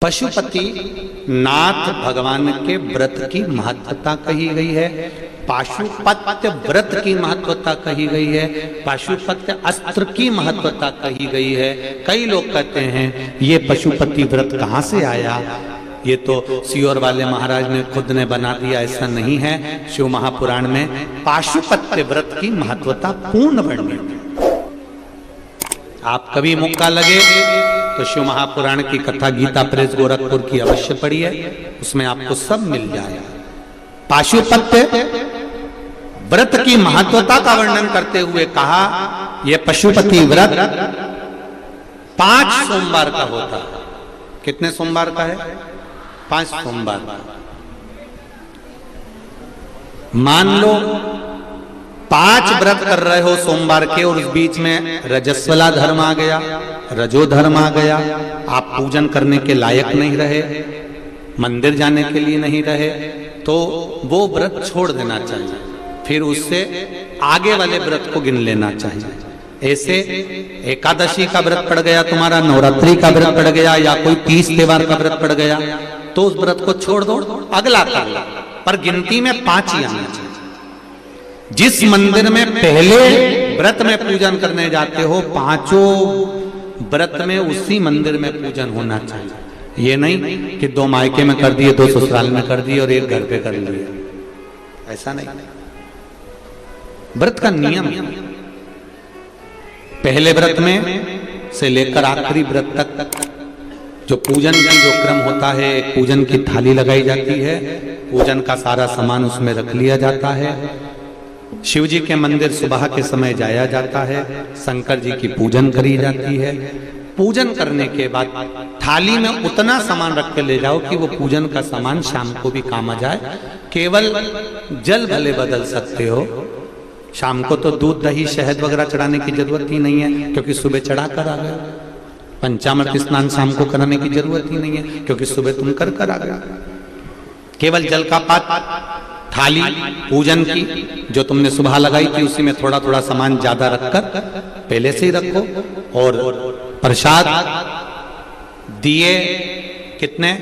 पशुपति नाथ भगवान के व्रत की महत्वता कही गई है, पाशुपत्य व्रत की महत्वता कही गई है, पाशुपत्य अस्त्र की महत्वता कही गई है। कई लोग कहते हैं ये पशुपति व्रत कहाँ से आया, ये तो सियोर वाले महाराज ने खुद ने बना दिया, ऐसा नहीं है। शिव महापुराण में पाशुपत्य व्रत की महत्वता पूर्ण वर्णित है। आप कभी मौका लगे तो शिव महापुराण की कथा गीता प्रेस गोरखपुर की अवश्य पढ़िए, उसमें आपको सब मिल जाएगा। पाशुपत्य व्रत की महत्वता का वर्णन करते हुए कहा यह पशुपति व्रत 5 सोमवार का होता है। कितने सोमवार का है? 5 सोमवार का। मान लो 5 व्रत कर रहे हो सोमवार के और उस बीच में रजस्वला धर्म आ गया, रजो धर्म आ गया, आप पूजन करने के लायक नहीं रहे, मंदिर जाने के लिए नहीं रहे, तो वो व्रत छोड़ देना चाहिए, फिर उससे आगे वाले व्रत को गिन लेना चाहिए। ऐसे एकादशी का व्रत पड़ गया तुम्हारा, नवरात्रि का व्रत पड़ गया, या कोई 30 त्योहार का व्रत पड़ गया, तो उस व्रत को छोड़ दो, अगला कर लो, पर गिनती में 5 ही आना चाहिए। जिस मंदिर में पहले व्रत में पूजन करने जाते हो, 5 व्रत में उसी मंदिर में पूजन होना चाहिए। ये नहीं कि 2 मायके में कर दिए, 2 ससुराल में कर दिए और 1 घर पे कर लिए, ऐसा नहीं। व्रत का नियम पहले व्रत में से लेकर आखिरी व्रत तक जो पूजन की जो क्रम होता है, पूजन की थाली लगाई जाती है, पूजन का सारा सामान उसमें रख लिया जाता है, शिव जी के मंदिर सुबह के समय जाया जाता है, शंकर जी की पूजन करी जाती है। पूजन करने के बाद थाली में उतना सामान रख के ले जाओ कि वो पूजन का सामान शाम को भी काम आ जाए। केवल जल भले बदल सकते हो, शाम को तो दूध दही शहद वगैरह चढ़ाने की जरूरत ही नहीं है, क्योंकि सुबह चढ़ा कर आ गए। पंचामृत स्नान शाम को कराने की जरूरत ही नहीं है, क्योंकि सुबह तुम कर आ गए। केवल जल का पात्र, थाली पूजन की जो तुमने सुबह लगाई थी उसी में थोड़ा थोड़ा सामान ज्यादा रखकर पहले से ही रखो, और प्रसाद दिए कितने?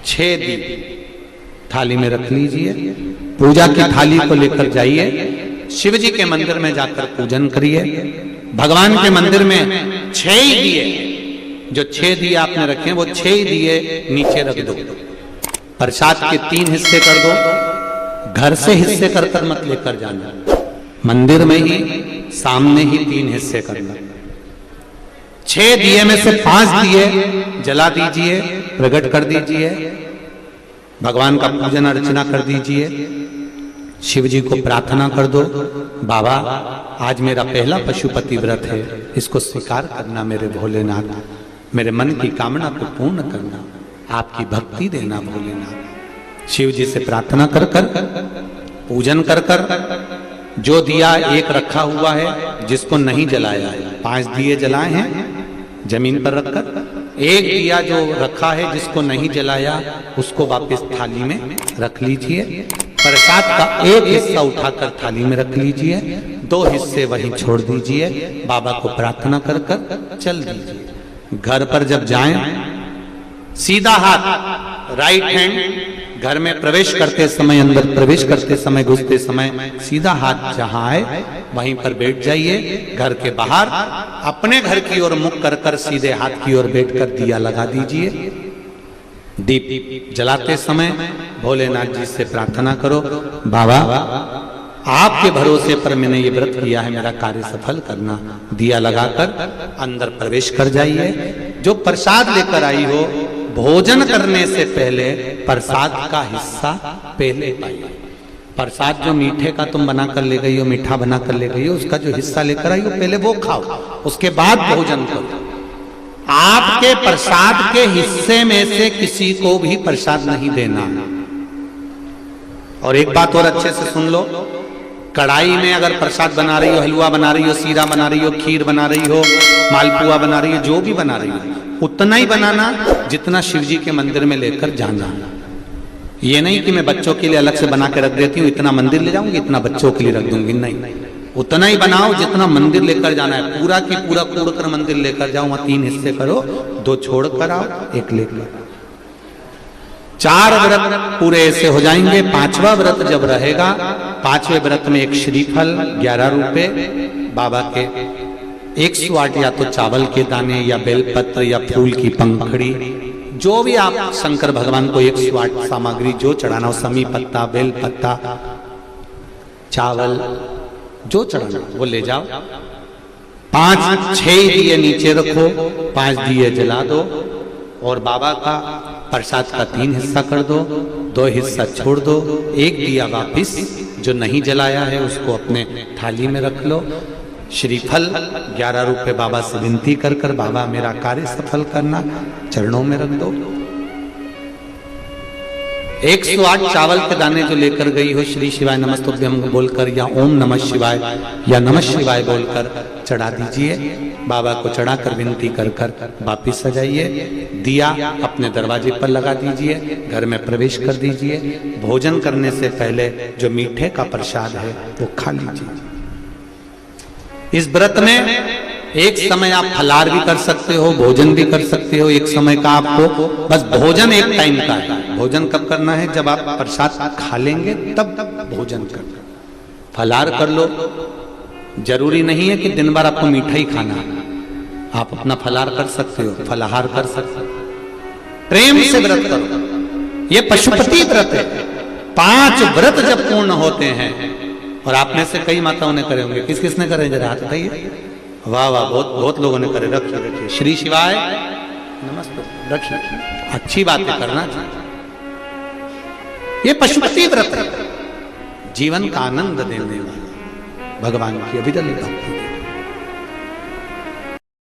6 दिए थाली में रख लीजिए। पूजा की थाली को लेकर जाइए, शिव जी के मंदिर में जाकर पूजन करिए। भगवान के मंदिर में 6 ही दिए, जो 6 दिए आपने रखे वो 6 ही दिए नीचे रख दो। प्रसाद के 3 हिस्से कर दो, घर से हिस्से कर कर मत लेकर जाना, मंदिर में ही सामने ही 3 हिस्से करना। 6 दिए में से 5 दिए जला दीजिए, प्रकट कर दीजिए, भगवान का पूजन अर्चना कर दीजिए, शिव जी को प्रार्थना कर दो, बाबा आज मेरा पहला पशुपति व्रत है, इसको स्वीकार करना मेरे भोलेनाथ, मेरे मन की कामना को पूर्ण करना, आपकी भक्ति देना भोलेनाथ। शिव जी से प्रार्थना कर कर पूजन कर कर जो दिया एक रखा हुआ है, जिसको नहीं जलाया है, 5 दिए जलाए हैं जमीन पर रखकर, एक दिया जो रखा है जिसको नहीं जलाया उसको वापस थाली में रख लीजिए। प्रसाद का एक हिस्सा उठाकर थाली में रख लीजिए, 2 हिस्से वहीं छोड़ दीजिए, बाबा को प्रार्थना कर कर चल दीजिए। घर पर जब जाएं सीधा हाथ, राइट हैंड, घर में प्रवेश करते समय, अंदर प्रवेश करते समय, घुसते समय सीधा हाथ जहां आए वहीं पर बैठ जाइए। घर के बाहर अपने घर की ओर मुख कर कर सीधे हाथ की ओर बैठकर दिया लगा दीजिए। दीप जलाते समय भोलेनाथ जी से प्रार्थना करो, बाबा आपके भरोसे पर मैंने ये व्रत किया है, मेरा कार्य सफल करना। दिया लगाकर अंदर प्रवेश कर जाइए। जो प्रसाद लेकर आई हो, भोजन करने से पहले प्रसाद का हिस्सा पहले पाइए। प्रसाद जो मीठे का तुम बना कर ले गई हो, मीठा बना कर ले गई हो, उसका जो हिस्सा लेकर आई हो पहले वो खाओ, उसके बाद भोजन करो। आपके प्रसाद के हिस्से में से किसी को भी प्रसाद नहीं देना। और एक बात और अच्छे से सुन लो, कढ़ाई में अगर प्रसाद बना रही हो, हलवा बना रही हो, सीरा बना रही हो, खीर बना रही हो, मालपुआ बना रही हो, जो भी बना रही हो उतना ही बनाना जितना शिव जी के मंदिर में लेकर जाना। ये नहीं कि मैं बच्चों के लिए अलग से बना के रख देती हूँ, इतना मंदिर ले जाऊंगी, इतना बच्चों के लिए रख दूंगी, नहीं। उतना ही बनाओ जितना मंदिर लेकर जाना है, पूरा की पूरा तोड़कर मंदिर लेकर जाओ, वहां 3 हिस्से करो, 2 छोड़ कर आओ, 1 लेकर। 4 व्रत पूरे ऐसे हो जाएंगे। 5वां व्रत जब रहेगा, 5वें व्रत में एक श्रीफल 11 रुपए बाबा के, 108 या तो चावल के दाने या बेलपत्र या फूल की पंखड़ी, जो भी आप शंकर भगवान को 108 सामग्री जो चढ़ाना हो, समी पत्ता, बेल पत्ता, चावल, जो चढ़ाना वो ले जाओ। 5-6 दिए नीचे रखो, 5 दिए जला दो और बाबा का प्रसाद का 3 हिस्सा कर दो, 2 हिस्सा छोड़ दो, 1 दिया वापिस जो नहीं जलाया है उसको अपने थाली में रख लो। श्रीफल 11 रुपए बाबा से विनती कर कर, बाबा मेरा कार्य सफल करना, चरणों में रख दो। 108 चावल के दाने जो लेकर गई हो, श्री शिवाय नमस्तुभ्यं बोलकर या ओम नमः शिवाय या नमः शिवाय बोलकर चढ़ा दीजिए। बाबा को चढ़ाकर विनती कर कर वापिस आ जाइए। दिया अपने दरवाजे पर लगा दीजिए, घर में प्रवेश कर दीजिए। भोजन करने से पहले जो मीठे का प्रसाद है वो खा लीजिए। इस व्रत में एक समय आप फलार भी कर सकते हो, भोजन भी कर सकते हो। एक समय का आपको बस भोजन एक टाइम का है। भोजन कब करना है? जब आप प्रसाद खा लेंगे तब भोजन करना। फलार कर लो, जरूरी नहीं है कि दिन भर आपको मीठा ही खाना है, आप अपना फलार कर सकते हो, फलाहार कर सकते हो। प्रेम से व्रत करो, ये पशुपति व्रत है। 5 व्रत जब पूर्ण होते हैं, और आप में से कई माताओं ने करे होंगे, किस किस ने करे जरा हाथ उठाइए। वाह वाह, बहुत लोगों ने करे। रखिए रखिए, श्री शिवाय नमस्ते, रखिए। अच्छी बातें करना चाहिए। ये पशुपति व्रत जीवन का आनंद देने वाला भगवान की अविरल भक्ति।